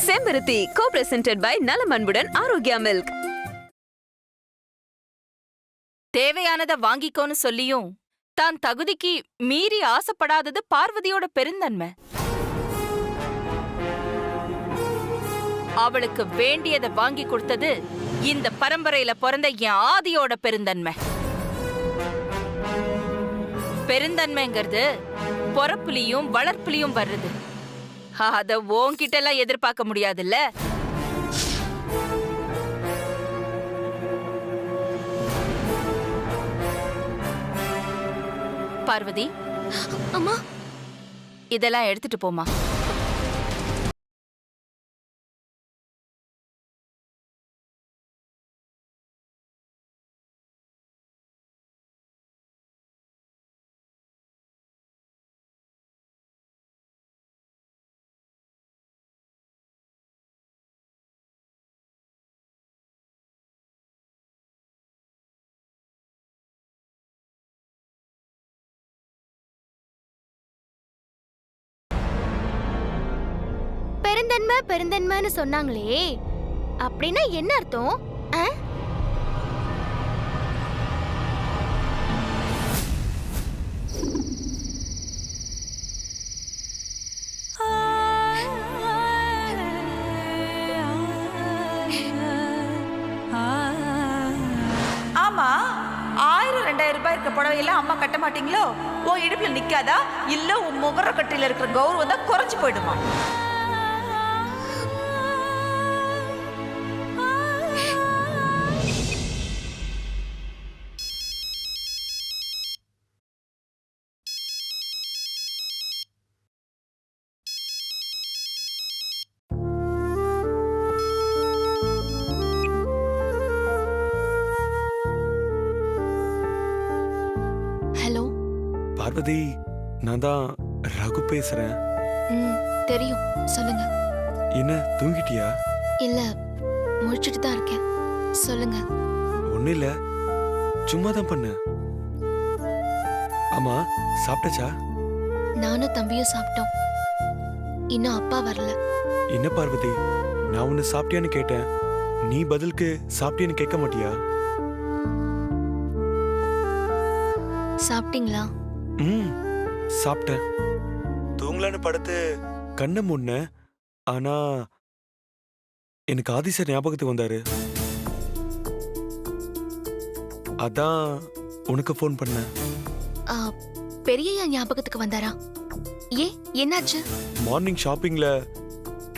செம்பருத்தி co-presented by நலம் அன்புடன் ஆரோக்கியா மில்க். தேவையானத வாங்கிக்கோன்னு சொல்லியும் தான் தகுதிக்கு மீறி ஆசைப்படாதது பார்வதியோட பெருந்தன்மை. அவளுக்கு வேண்டியதை வாங்கி கொடுத்தது இந்த பரம்பரையில பிறந்த என் ஆதியோட பெருந்தன்மை. பெருந்தன்மைங்கிறது பொறப்புலியும் வளர்ப்புலியும் வர்றது. அத உன்கிட்ட எல்லாம் எதிர்பார்க்க முடியாதுல்ல. பார்வதி, அம்மா, இதெல்லாம் எடுத்துட்டு போமா. பெருந்தன்மை பெருந்தன்மைன்னு சொன்னாங்களே, அப்படின்னா என்ன அர்த்தம்? ஆமா, 1000-2000 ரூபாய் இருக்க புடவையெல்லாம் அம்மா கட்ட மாட்டீங்களோ? உன் இடுப்புல நிக்காதா? இல்ல உன் முகர கட்டில இருக்கிற கௌரவம் தான் குறைஞ்சு போயிடுமா? ஹலோ பார்வதி, நான் தான் ரகு பேசுறேன். தெரியும், சொல்லுங்க. என்ன தூங்கிட்டியா? இல்ல, முழிச்சிட்டு தான் இருக்கேன். சொல்லுங்க. ஒன்னும் இல்ல, சும்மா தான் பண்ண. ஆமா, சாப்பிட்டச்சா? நானும் தம்பியும் சாப்பிட்டோம். இன்னும் அப்பா வரல. என்ன பார்வதி, நான் உன்னை சாப்பிட்டியான்னு கேட்டேன். நீ பதிலுக்கு சாப்பிட்டியான்னு கேட்க மாட்டியா? சாப்பிட்டீங்களா? சாப்பிட்டேன். தூங்கலான்னு படுத்து கண்ணை மூடின. ஆனா எனக்கு ஆதிசர் ஞாபகத்துக்கு வந்தாரு. அதான் உனக்கு ஃபோன் பண்ணேன். பெரியய்யா ஞாபகத்துக்கு வந்தாரா? ஏன், என்னாச்சு? மார்னிங் ஷாப்பிங்ல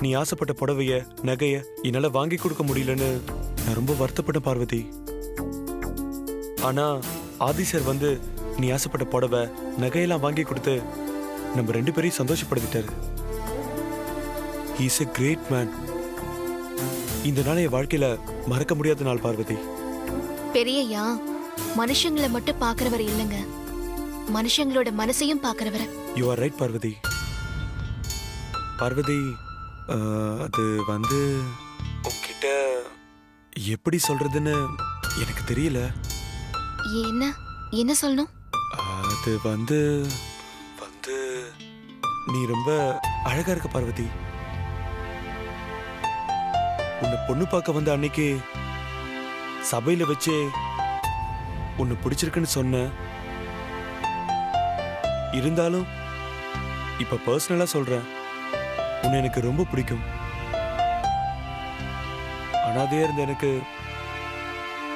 நீ ஆசைப்பட்ட புடவைய நகைய என்னால வாங்கி கொடுக்க முடியலன்னு நான் ரொம்ப வருத்தப்பட்டேன் பார்வதி. ஆனா ஆதிசர் வந்து நீ ஆசைப்பட்ட புடவை நகையெல்லாம் வாங்கி கொடுத்து நம்ம 2 பேரையும் சந்தோஷப்படுத்திட்டாரு. He is a great man. இந்த நாள் என் வாழ்க்கையில மறக்க முடியாத நாள் பார்வதி. பெரியய்யா மனுஷங்களை மட்டும் பாக்குறவர் இல்லைங்க, மனுஷங்களோட மனசையும் பாக்குறவர். You are right Parvati. Parvati, அது வந்து உன்கிட்ட எப்படி சொல்றதுன்னு எனக்கு தெரியல. என்ன என்ன சொல்லணும்? அது வந்து நீ ரொம்ப அழகா இருக்க பார்வதி. உன்னை பொண்ணு பார்க்க வந்த அன்னைக்கு சபையில வச்சே உன்னை பிடிச்சிருக்குன்னு சொன்ன. இருந்தாலும் இப்ப பர்சனலா சொல்றேன், உன்னை எனக்கு ரொம்ப பிடிக்கும். அனாதையா இருந்த எனக்கு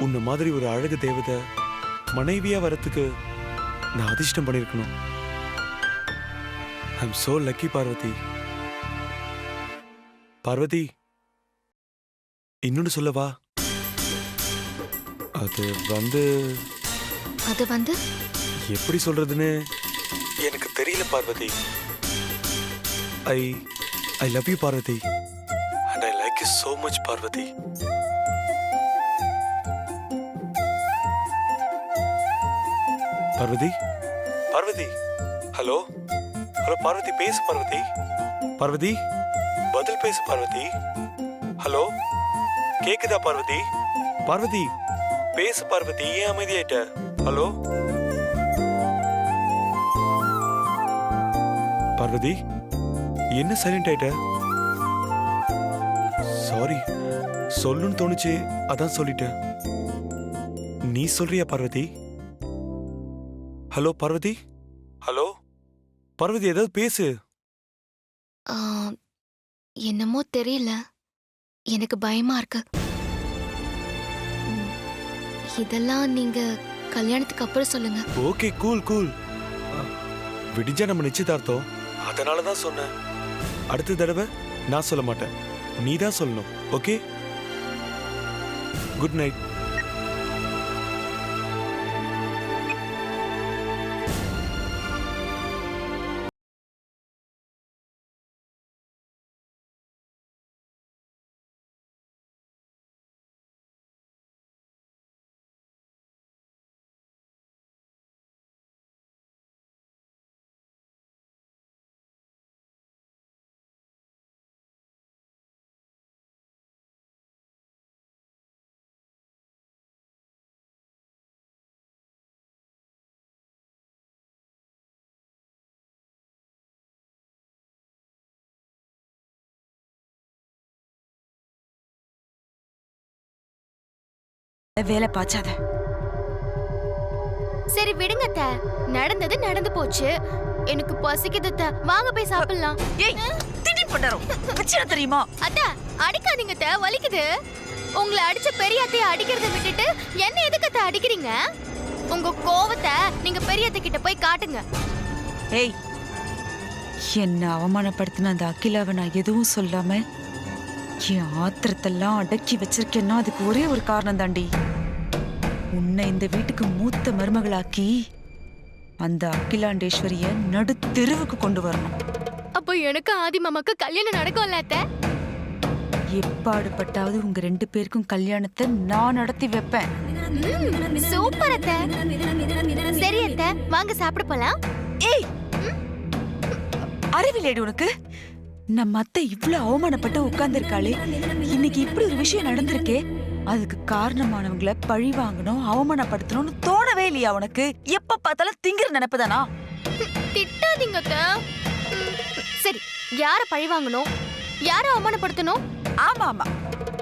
உன்னை மாதிரி ஒரு அழகு தேவதை மனைவியா வரத்துக்கு நான் அதிர்ஷ்டம் பண்ணிருக்கணும். I am so lucky Parvathi. Parvathi, இன்னொன்னு சொல்லவா? அது வந்து எப்படி சொல்றதுன்னு எனக்கு தெரியல Parvathi. I love you Parvathi, and I like you so much Parvathi. Parvathi, Parvathi, hello hello Parvathi, பேசு பார்வதி. பார்வதி, பதில் பேசு பார்வதி. ஹலோ, கேக்குதா பார்வதி? பார்வதி, பேசு பார்வதி, ஏன் அமைதியாயிட்ட? ஹலோ பார்வதி, என்ன சைலண்ட் ஆயிட்ட? சாரி, சொல்லுன்னு தோணுச்சு, அதான் சொல்லிட்டேன். நீ சொல்றியா பார்வதி? ஹலோ பார்வதி? ஹலோ பார்வதி, ஏதாவது பேசு. ஆ, என்னமோ தெரியல, எனக்கு பயமா இருக்கு. ம், இதெல்லாம் நீங்க கல்யாணத்துக்கு அப்புறம் சொல்லுங்க. Okay, cool cool. விடிஞ்சா நம்ம நிச்சயதார்த்தம், அதனால தான் சொன்னேன். அடுத்த தடவை நான் சொல்ல மாட்டேன், நீ தான் சொல்லணும். Okay, good night. வேலை பாச்சாத. சரி விடுங்க அத்தை, நடந்தது நடந்து போச்சு. எனக்கு பசிக்குது அத்தை, வாங்க போய் சாப்பிடலாம். ஏய், திடீர் பண்ணறோம். பிரச்சனை தெரியுமா? அத்தை அடிக்காதீங்க அத்தை, வலிக்குது. உங்களை அடிச்ச பெரிய அத்தைய அடிக்கிறத விட்டுட்டு என்ன எதுக்கு அத்தை அடிக்கிறீங்க? உங்க கோவத்தை நீங்க பெரிய அத்தை கிட்ட போய் காட்டுங்க. ஏய், என்ன அவமானப்படுத்தின அந்த அகிலாவை நான் எதுவும் சொல்லாம என் ஆத்திரத்தெல்லாம் அடக்கி வச்சிருக்கேன்னா அதுக்கு ஒரே ஒரு காரணம் தாண்டி. உன்னை இந்த வீட்டுக்கு மூத்த மருமகளாக்கி அந்த அகிலாண்டேஸ்வரிய நடு தெருவுக்கு கொண்டு வரணும். அப்போ எனக்கு ஆதி மாமாக்கு கல்யாணம் நடக்கும்ல அத்தை? எப்பாடுபட்டாவது உங்க 2 பேருக்கும் கல்யாணத்தை நான் நடத்தி வைப்பேன். சூப்பர் அத்தை. சரி அத்தை, வாங்க சாப்பிட போலாம். ஏய், அறிவில்லேடி உனக்கு? நம்ம அத்தை இவ்வளவு அவமானப்பட்டு உட்கார்ந்துருக்காளே, இன்னைக்கு இப்படி ஒரு விஷயம் நடந்திருக்கே, அதுக்கு காரணமானவங்களை பழி வாங்கணும், அவமானப்படுத்தணும்னு தோணவே இல்லையா உனக்கு? எப்ப பார்த்தாலும் திங்கிற நினைப்புதானா? திட்டாதீங்க அத்தை. சரி, யார பழி வாங்கணும், யார அவமானப்படுத்தணும்? ஆமா ஆமா,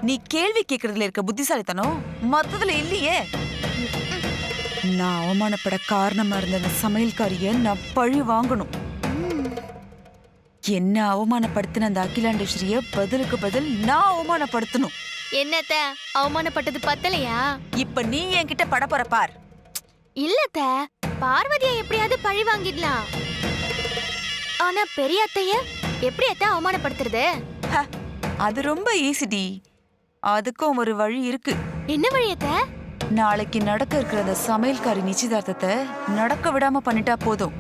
நீ கேள்வி கேக்குறதுல இருக்க புத்திசாலித்தனம் மத்ததுல இல்லையே. நான் அவமானப்பட காரணமா இருந்த அந்த சமையல்காரிய நான் பழி வாங்கணும். என்ன அவமானப்படுத்தின அந்த அகிலாண்டேஸ்வரிய பதிலுக்கு பதில் நான் அவமானப்படுத்தணும். என்னத்த அவமானப்பட்டது பத்தலையா? இப்ப நீ என்கிட்ட படப்போற பார். இல்லத்த, பார்வதியை எப்படியாவது பழி வாங்கிடலாம். ஆனா பெரிய அத்தைய எப்படி அத்தை அவமானப்படுத்துறது? அது ரொம்ப ஈஸிடி. அதுக்கும் ஒரு வழி இருக்கு. என்ன வழி அத்தை? நாளைக்கு நடக்க இருக்கிற அந்த சமையல்காரி நிச்சயதார்த்தத்தை நடக்க விடாம பண்ணிட்டா போதும்,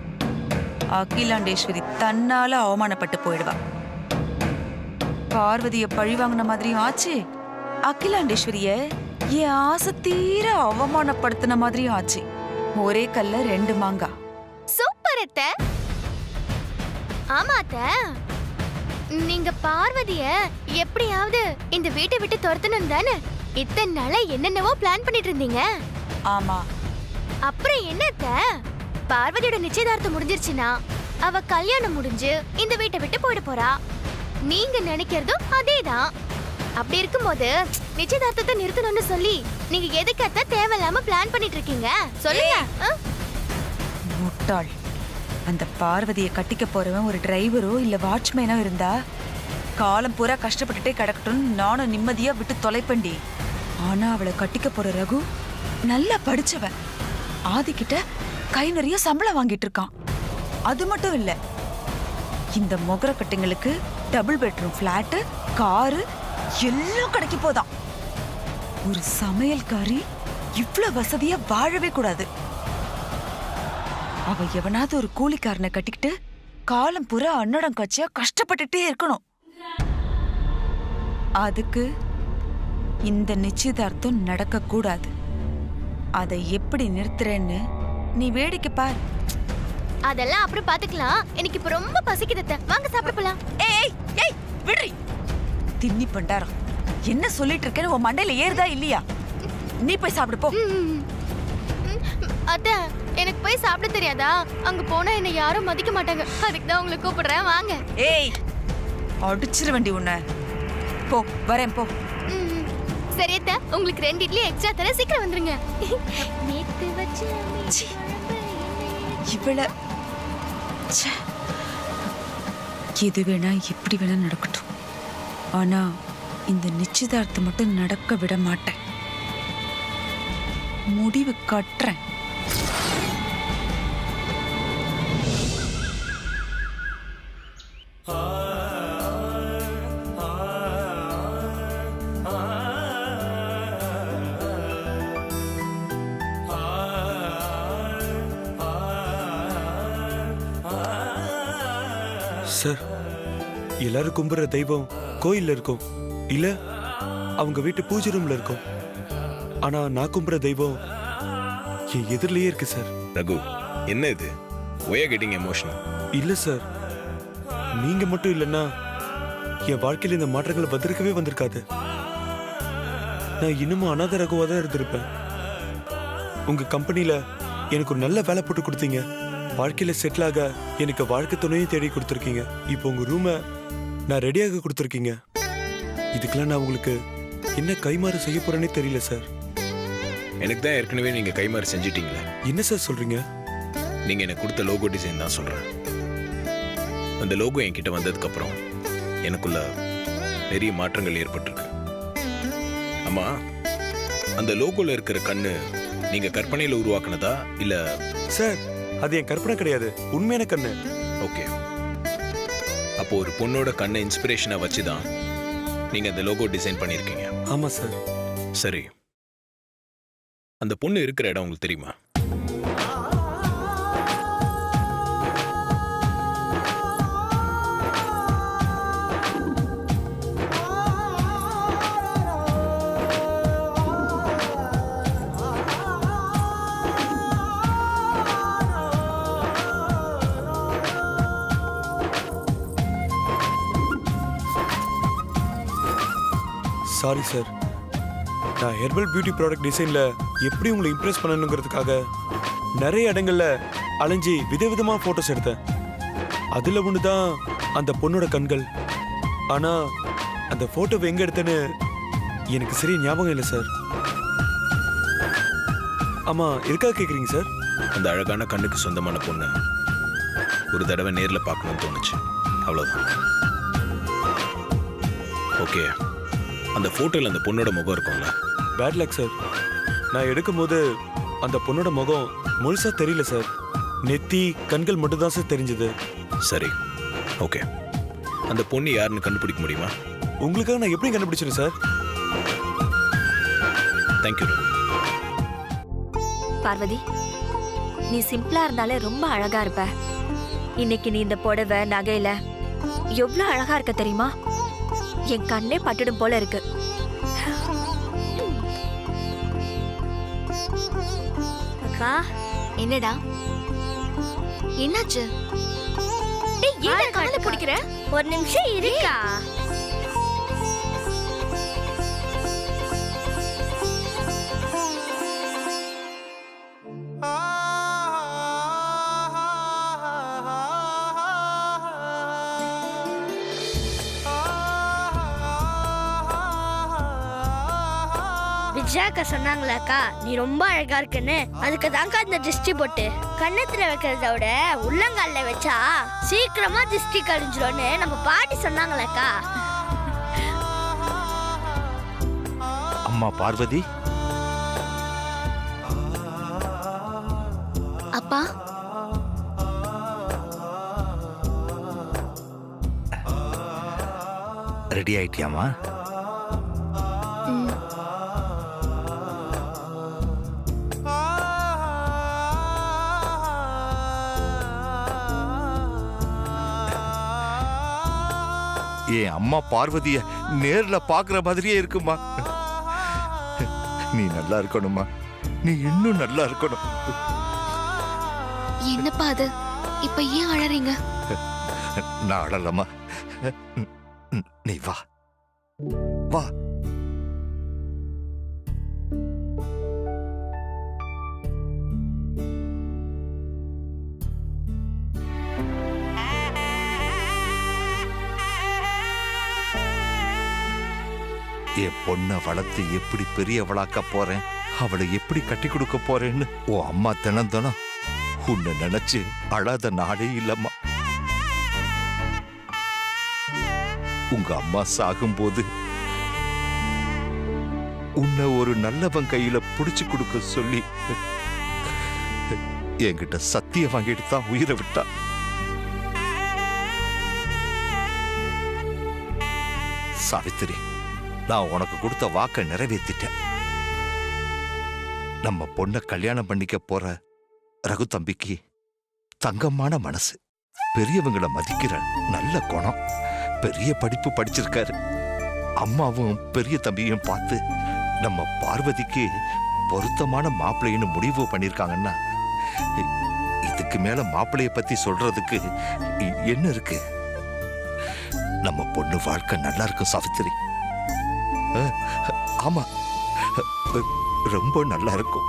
அகிலாண்டேஸ்வரி தன்னால அவமானப்பட்டு போயிடுவா. பார்வதிய பழி வாங்கின மாதிரியும் ஆச்சு, அகிலாண்டேஸ்வரிய என் ஆசை தீர அவமானப்படுத்தின மாதிரியும் ஆச்சு. ஒரே கல்ல 2 மாங்கா. சூப்பர் அத்தை. ஆமா அத்தை, நீங்க பார்வதிய எப்படியாவது இந்த வீட்டை விட்டு துரத்தணும் தானே இத்தனை நாளா என்னென்னவோ பிளான் பண்ணிட்டு இருந்தீங்க. ஆமா. அப்புறம் என்ன அத்தை, பார்வதியோட நிச்சயதார்த்தம் முடிஞ்சிருச்சுன்னா அவ கல்யாணம் முடிஞ்சு இந்த வீட்டை விட்டு போயிட போறா. நீங்க நினைக்கிறதும் அதேதான். அப்படி இருக்கும்போது நிச்சயதார்த்தத்தை நிறுத்தணும்னு சொல்லி நீங்க எதுக்கு தேவையில்லாம பிளான் பண்ணிட்டு இருக்கீங்க சொல்லுங்க. முட்டாள். அந்த பார்வதியை கட்டிக்க போறவன் ஒரு டிரைவரோ இல்ல வாட்ச்மேனோ இருந்தா காலம் பூரா கஷ்டப்பட்டுட்டே கிடக்கட்டும், நானும் நிம்மதியா விட்டு தொலைப்பண்டி. ஆனா அவளை கட்டிக்க போற ரகு நல்லா படிச்சவன், ஆதிக்கிட்ட கை நிறைய சம்பளம் வாங்கிட்டு இருக்கான். அது மட்டும் இல்ல, இந்த மொகர கட்டிங்களுக்கு டபுள் பெட்ரூம் பிளாட், காரு எல்லாம் கிடைக்க போதான். ஒரு சமையல்காரி இவ்வளவு வசதியா வாழவே கூடாது. அவ எவனாவது ஒரு கூலிக்காரனை கட்டிக்கிட்டு காலம் பூரா அன்னடம் காட்சியா கஷ்டப்பட்டுட்டே இருக்கணும். அதுக்கு இந்த நிச்சயதார்த்தம் நடக்க கூடாது. அதை எப்படி நிறுத்துறேன்னு நீ வேடிக்கை பார். அதெல்லாம் அப்புறம் பாத்துக்கலாம். எனக்கு இப்ப ரொம்ப பசிக்குது. வாங்க சாப்பிட போலாம். ஏய் ஏய் விடுறி. தின்னி பண்டாரம் என்ன சொல்லிட்டு இருக்கேன்னு உன் மண்டையில ஏறுதா இல்லையா? நீ போய் சாப்பிடு போ. அத்தை, எனக்கு போய் சாப்பிட தெரியாதா? அங்க போனா என்ன யாரும் மதிக்க மாட்டாங்க. அதுக்கு தான் உங்களை கூப்பிடுறேன், வாங்க. ஏய், அடிச்சிரு வண்டி உன்னை. போ வரேன் போ. ம். சரி அத்தை, உங்களுக்கு 2 இட்லி எக்ஸ்ட்ரா தர, சீக்கிரம் வந்துருங்க. நேத்து வச்ச ச்சீ. இவள ச்சே. எது வேணா எப்படி வேணா நடக்கட்டும், ஆனா இந்த நிச்சயதார்த்தம் மட்டும் நடக்க விட மாட்டேன். முடிவு கட்டுறேன். சார், எல்லாரும் கும்பிடுற தெய்வம் கோயில்ல இருக்கும், இல்ல அவங்க வீட்டு பூஜை ரூம்ல இருக்கும். ஆனா நான் கும்பிடுற தெய்வம் என் எதிரிலேயே இருக்கு சார். ரகு, என்ன இது? Why are getting emotional? இல்ல சார், நீங்க மட்டும் இல்லைன்னா என் வாழ்க்கையில இந்த மாற்றங்கள் வந்திருக்கவே வந்திருக்காது. நான் இன்னமும் அனாதை ரகுவா தான் இருந்திருப்பேன். உங்க கம்பெனில எனக்கு ஒரு நல்ல வேலை போட்டு கொடுத்தீங்க. வாழ்க்கையில செட்டில் ஆக எனக்கு வாழ்க்கை துணையும் தேடி கொடுத்துருக்கீங்க. இப்போ உங்க ரூமை நான் ரெடியாக கொடுத்துருக்கீங்க. இதுக்கெல்லாம் நான் உங்களுக்கு என்ன கைமாறு செய்ய போறேன்னே தெரியல சார். எனக்கு தான் ஏற்கனவே நீங்க கைமாறு செஞ்சிட்டீங்களே. என்ன சார் சொல்றீங்க? நீங்க எனக்கு கொடுத்த லோகோ டிசைன் தான் சொல்றேன். அந்த லோகோ என்கிட்ட வந்ததுக்கு அப்புறம் எனக்குள்ள நிறைய மாற்றங்கள் ஏற்பட்டிருக்கு. ஆமா, அந்த லோகோல இருக்கிற கண்ணு நீங்க கற்பனையில உருவாக்குனதா இல்ல? சார், அது என் கற்பனை கிடையாது, உண்மையான கண்ணு. ஓகே, அப்போ ஒரு பொண்ணோட கண்ணை இன்ஸ்பிரேஷனா வச்சுதான் நீங்க அந்த லோகோ டிசைன் பண்ணிருக்கீங்க. ஆமா சார். சரி, அந்த பொண்ணு இருக்கிற இடம் உங்களுக்கு தெரியுமா? சாரி சார், நான் ஹெர்பல் பியூட்டி ப்ராடக்ட் டிசைன்ல எப்படி உங்களை இம்ப்ரெஸ் பண்ணணுங்கிறதுக்காக நிறைய இடங்கள்ல அலைஞ்சி விதவிதமா போட்டோஸ் எடுத்தேன். அதுல ஒண்ணுதான் அந்த பொண்ணோட கண்கள். ஆனா அந்த போட்டோவை எங்க எடுத்தேன்னு எனக்கு சரியா ஞாபகம் இல்லை சார். ஆமா, எதுக்காக கேக்குறீங்க சார்? அந்த அழகான கண்ணுக்கு சொந்தமான பொண்ணு ஒரு தடவை நேர்ல பார்க்கணும்னு தோணுச்சு, அவ்வளவுதான். ஓகே, அந்த போட்டோல அந்த பொண்ணோட முகம் இருக்கும்ல? பேட் லக் சார், நான் எடுக்கும்போது அந்த பொண்ணோட முகம் முழுசா தெரியல சார். நெத்தி கண்கள் மட்டும் தான் சார் தெரிஞ்சது. சரி, ஓகே, அந்த பொண்ணு யாருன்னு கண்டுபிடிக்க முடியுமா? உங்களுக்காக நான் எப்படி கண்டுபிடிச்சேன் சார்? தேங்க்யூ. பார்வதி, நீ சிம்பிளா இருந்தாலே ரொம்ப அழகா இருப்ப. இன்னைக்கு நீ இந்த புடவை நகையில எவ்வளவு அழகா இருக்க தெரியுமா? என் கண்ணே பட்டுடும் போல இருக்கு. அக்கா, என்னடா என்னாச்சு? டேய், ஏன் கண்ணல பிடிக்கிற? ஒரு நிமிஷம் இருக்கா. விஜயாக்கா சொன்னாங்களாக்கா நீ ரொம்ப அழகா இருக்குன்னு, அதுக்கு தான்க்கா இந்த திருஷ்டி போட்டு கண்ணத்துல வைக்கிறத விட உள்ளங்கால்ல வச்சா சீக்கிரமா திருஷ்டி கழிஞ்சிரும்னு நம்ம பாட்டி சொன்னாங்களாக்கா. அம்மா பார்வதி, அப்பா, ரெடி ஆயிட்டியாமா? என் அம்மா பார்வதிய நேர்ல பாக்குற மாதிரியே இருக்குமா. நீ நல்லா இருக்கணுமா, நீ இன்னும் நல்லா இருக்கணும். என்னப்பா அது? இப்ப ஏன் அழறீங்க? நான் அழலமா, நீ வா வா. என் பொண்ணை வளர்த்து எப்படி பெரியவளாக்க போறேன், அவளை எப்படி கட்டி கொடுக்க போறேன்னு உன் அம்மா தினம் தினம் உன்னை நினைச்சு அழாத நாளே இல்லம்மா. உங்க அம்மா சாகும்போது உன்னை ஒரு நல்லவன் கையில புடிச்சு கொடுக்க சொல்லி என்கிட்ட சத்தியம் வாங்கிட்டு தான் உயிரை விட்டா. சாவித்திரி, நான் உனக்கு கொடுத்த வாக்கை நிறைவேற்றிட்டேன். நம்ம பொண்ணை கல்யாணம் பண்ணிக்க போற ரகு தம்பிக்கு தங்கமான மனசு, பெரியவங்களை மதிக்கிற நல்ல குணம், பெரிய படிப்பு படிச்சிருக்காரு. அம்மாவும் பெரிய தம்பியும் பார்த்து நம்ம பார்வதிக்கு பொருத்தமான மாப்பிள்ளைன்னு முடிவு பண்ணிருக்காங்கன்னா இதுக்கு மேல மாப்பிள்ளைய பத்தி சொல்றதுக்கு என்ன இருக்கு? நம்ம பொண்ணு வாழ்க்கை நல்லா இருக்கும் சாவித்திரி. ஆமா, ரொம்ப நல்லா இருக்கும்.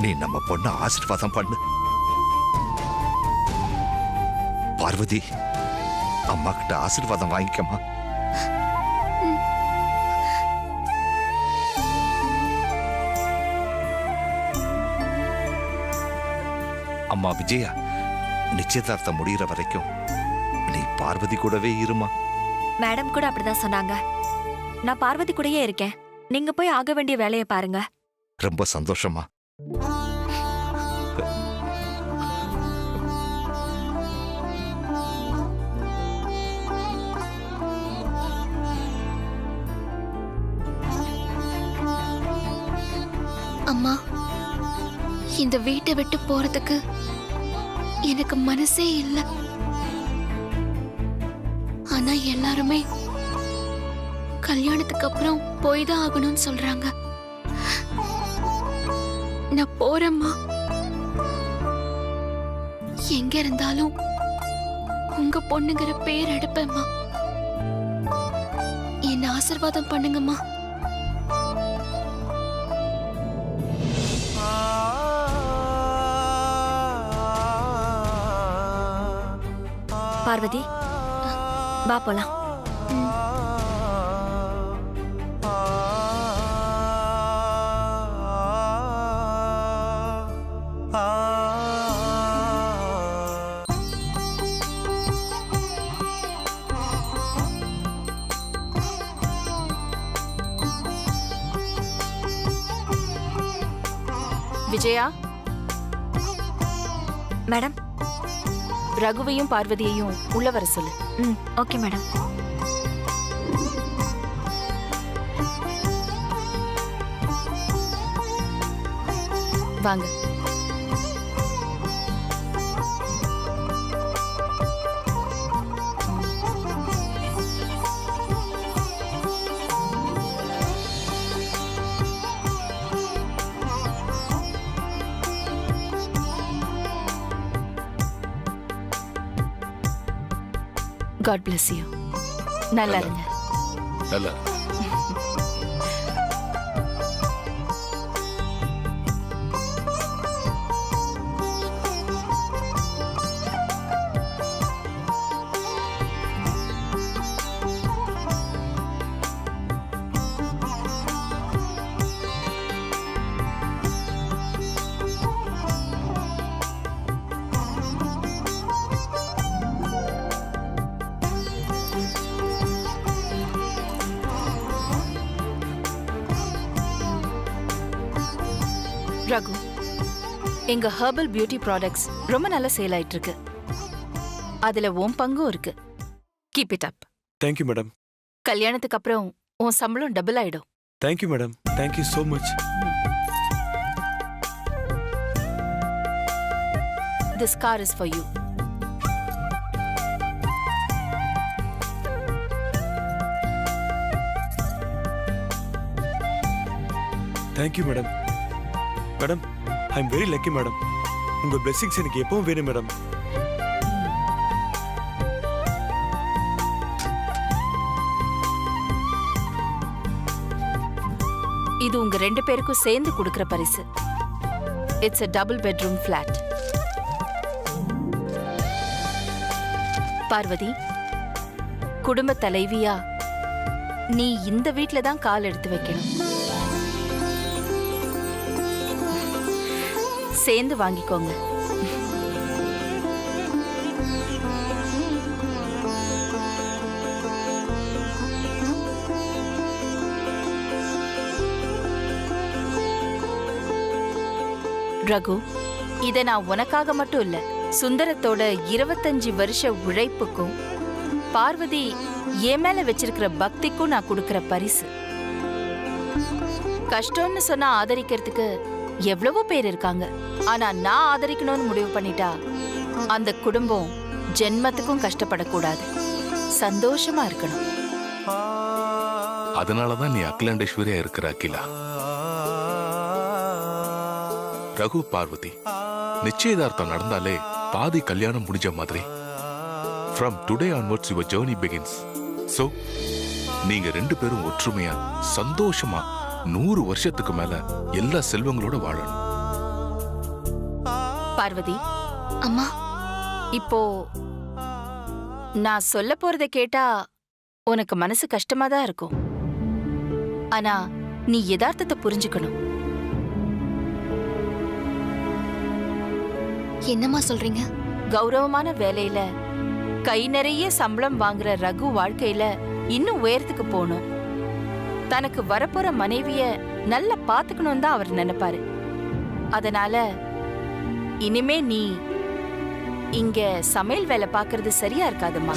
நீ நம்ம பொண்ண ஆசீர்வாதம் பண்ணு. பார்வதி, அம்மா கிட்ட ஆசீர்வாதம் வாங்கிக்கமா. அம்மா விஜயா, நிச்சயதார்த்தம் முடிகிற வரைக்கும் நீ பார்வதி கூடவே இருமா. மேடம் கூட அப்படிதான் சொன்னாங்க. நான் பார்வதி கூடயே இருக்கேன். நீங்க போய் ஆக வேண்டிய வேலையை பாருங்க. ரொம்ப சந்தோஷமா. அம்மா, இந்த வீட்டை விட்டு போறதுக்கு எனக்கு மனசே இல்லை. ஆனா எல்லாருமே கல்யாணத்துக்கு அப்புறம் போய் தான் ஆகணும்னு சொல்றாங்க. நான் போறேம்மா. எங்க இருந்தாலும் உங்க பொண்ணுங்கிற பேர் எடுப்பேம்மா. என்ன ஆசீர்வாதம் பண்ணுங்கம்மா. பார்வதி, வா போலாம். விஜயா, மேடம், ரகுவையும் பார்வதியையும் உள்ள வர சொல்லு. Okay madam. வாங்க. God bless you. நல்லா இருங்க. நல்லா. ரகு, எங்க ஹெர்பல் பியூட்டி ப்ராடக்ட்ஸ் ரொம்ப நல்ல சேல் ஆயிட்டு இருக்கு. அதுல உன் பங்கும் இருக்கு. Keep it up. Thank you madam. கல்யாணத்துக்கு அப்புறம் உன் சம்பளம் டபுள் ஆயிடும். Thank you madam. Thank you so much. This car is for you. Thank you madam. Madam, I am very lucky madam. உங்க பிளெஸிங்ஸ் எனக்கு எப்பவும் வேணும் மேடம். இது உங்க ரெண்டு பேருக்கும் சேர்ந்து கொடுக்கிற பரிசு. It's a double bedroom flat. பார்வதி, குடும்ப தலைவியா நீ இந்த வீட்ல தான் கால் எடுத்து வைக்கணும். சேர்ந்து வாங்கிக்கோங்க. ரகு, இத நான் உனக்காக மட்டும் இல்ல, சுந்தரத்தோட 25 வருஷ உழைப்புக்கும் பார்வதி என் மேல வச்சிருக்கிற பக்திக்கும் நான் கொடுக்கிற பரிசு. கஷ்டம்னு சொன்னா ஆதரிக்கிறதுக்கு எவ்வளவோ பேர் இருக்காங்க. ஆனா நான் ஆதரிக்கணும்னு முடிவு பண்ணிட்டா அந்த குடும்பம் ஜென்மத்துக்கும் கஷ்டப்படக்கூடாது, சந்தோஷமா இருக்கணும். அதனாலதான் நீ அகிலாண்டேஸ்வரியா இருக்கிற அகிலா. ரகு பார்வதி நிச்சயதார்த்தம் நடந்தாலே பாதி கல்யாணம் முடிஞ்ச மாதிரி. From today onwards your journey begins. So நீங்க 2 பேரும் ஒற்றுமையா சந்தோஷமா 100 வருஷத்துக்கு மேல எல்லா செல்வங்களோட வாழணும். பார்வதி, அம்மா, இப்போ நான் சொல்ல போறத கேட்டா உனக்கு மனசு கஷ்டமா தான் இருக்கும். ஆனா நீ யதார்த்தத்தை புரிஞ்சுக்கணும். என்னம்மா சொல்றீங்க? கௌரவமான வேலையில கை நிறைய சம்பளம் வாங்குற ரகு வாழ்க்கையில இன்னும் உயரத்துக்கு போகணும். தனக்கு வரப்போற மனைவிய நல்லா பாத்துக்கணும் தான் அவர் நினைப்பாரு. அதனால இனிமே நீ இங்க சமையல் வேலை பாக்குறது சரியா இருக்காதும்மா.